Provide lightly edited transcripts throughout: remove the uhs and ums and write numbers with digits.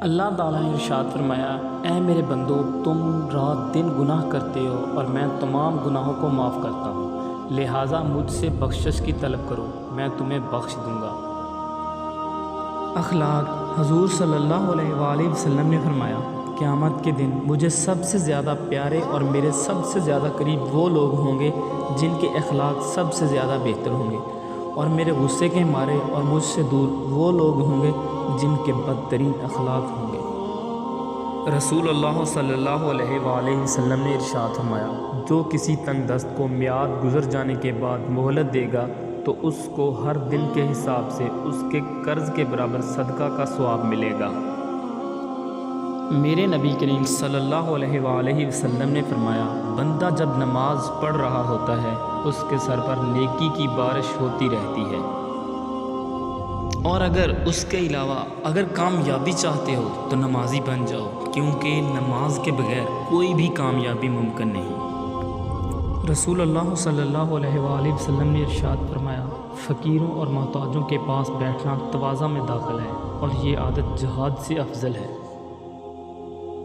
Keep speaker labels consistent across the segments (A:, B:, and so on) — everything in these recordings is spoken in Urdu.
A: اللہ تعالیٰ نے ارشاد فرمایا، اے میرے بندو، تم رات دن گناہ کرتے ہو اور میں تمام گناہوں کو معاف کرتا ہوں، لہٰذا مجھ سے بخشش کی طلب کرو، میں تمہیں بخش دوں گا۔ اخلاق۔ حضور صلی اللہ علیہ وآلہ وسلم نے فرمایا، قیامت کے دن مجھے سب سے زیادہ پیارے اور میرے سب سے زیادہ قریب وہ لوگ ہوں گے جن کے اخلاق سب سے زیادہ بہتر ہوں گے، اور میرے غصے کے مارے اور مجھ سے دور وہ لوگ ہوں گے جن کے بدترین اخلاق ہوں گے۔ رسول اللہ صلی اللہ علیہ وآلہ وسلم نے ارشاد فرمایا، جو کسی تنگ دست کو میعاد گزر جانے کے بعد مہلت دے گا تو اس کو ہر دن کے حساب سے اس کے قرض کے برابر صدقہ کا ثواب ملے گا۔ میرے نبی کریم صلی اللہ علیہ وآلہ وسلم نے فرمایا، بندہ جب نماز پڑھ رہا ہوتا ہے اس کے سر پر نیکی کی بارش ہوتی رہتی ہے، اور اگر اس کے علاوہ اگر کامیابی چاہتے ہو تو نمازی بن جاؤ، کیونکہ نماز کے بغیر کوئی بھی کامیابی ممکن نہیں۔ رسول اللہ صلی اللہ علیہ وآلہ وسلم نے ارشاد فرمایا، فقیروں اور محتاجوں کے پاس بیٹھنا تواضع میں داخل ہے، اور یہ عادت جہاد سے افضل ہے۔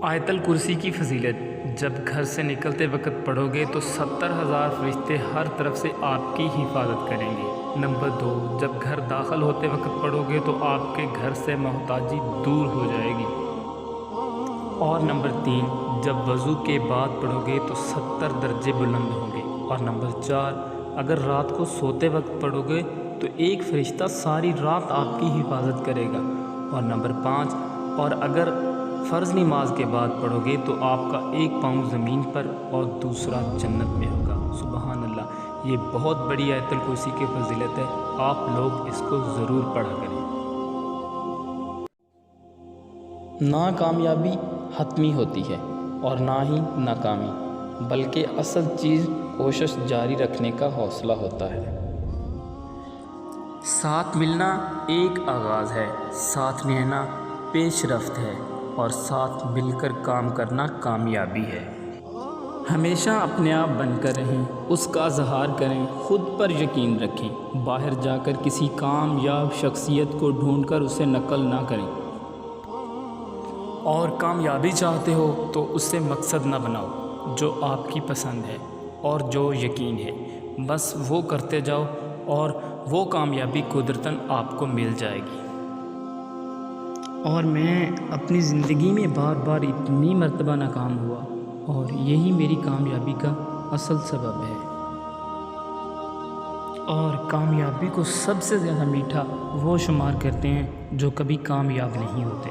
A: آیت الکرسی کی فضیلت۔ جب گھر سے نکلتے وقت پڑھو گے تو 70,000 فرشتے ہر طرف سے آپ کی حفاظت کریں گے۔ نمبر 2، جب گھر داخل ہوتے وقت پڑھو گے تو آپ کے گھر سے محتاجی دور ہو جائے گی۔ اور نمبر 3، جب وضو کے بعد پڑھو گے تو 70 درجے بلند ہوں گے۔ اور نمبر 4، اگر رات کو سوتے وقت پڑھو گے تو ایک فرشتہ ساری رات آپ کی حفاظت کرے گا۔ اور نمبر 5، اور اگر فرض نماز کے بعد پڑھو گے تو آپ کا ایک پاؤں زمین پر اور دوسرا جنت میں ہوگا۔ سبحان اللہ، یہ بہت بڑی آیت الکرسی کی فضیلت ہے، آپ لوگ اس کو ضرور پڑھا کریں۔ نہ کامیابی حتمی ہوتی ہے اور نہ ہی ناکامی، بلکہ اصل چیز کوشش جاری رکھنے کا حوصلہ ہوتا ہے۔ ساتھ ملنا ایک آغاز ہے، ساتھ رہنا پیش رفت ہے، اور ساتھ مل کر کام کرنا کامیابی ہے۔ ہمیشہ اپنے آپ بن کر رہیں، اس کا اظہار کریں، خود پر یقین رکھیں، باہر جا کر کسی کامیاب شخصیت کو ڈھونڈ کر اسے نقل نہ کریں، اور کامیابی چاہتے ہو تو اسے مقصد نہ بناؤ جو آپ کی پسند ہے اور جو یقین ہے، بس وہ کرتے جاؤ اور وہ کامیابی قدرتاً آپ کو مل جائے گی۔ اور میں اپنی زندگی میں بار بار اتنی مرتبہ ناکام ہوا، اور یہی میری کامیابی کا اصل سبب ہے۔ اور کامیابی کو سب سے زیادہ میٹھا وہ شمار کرتے ہیں جو کبھی کامیاب نہیں ہوتے۔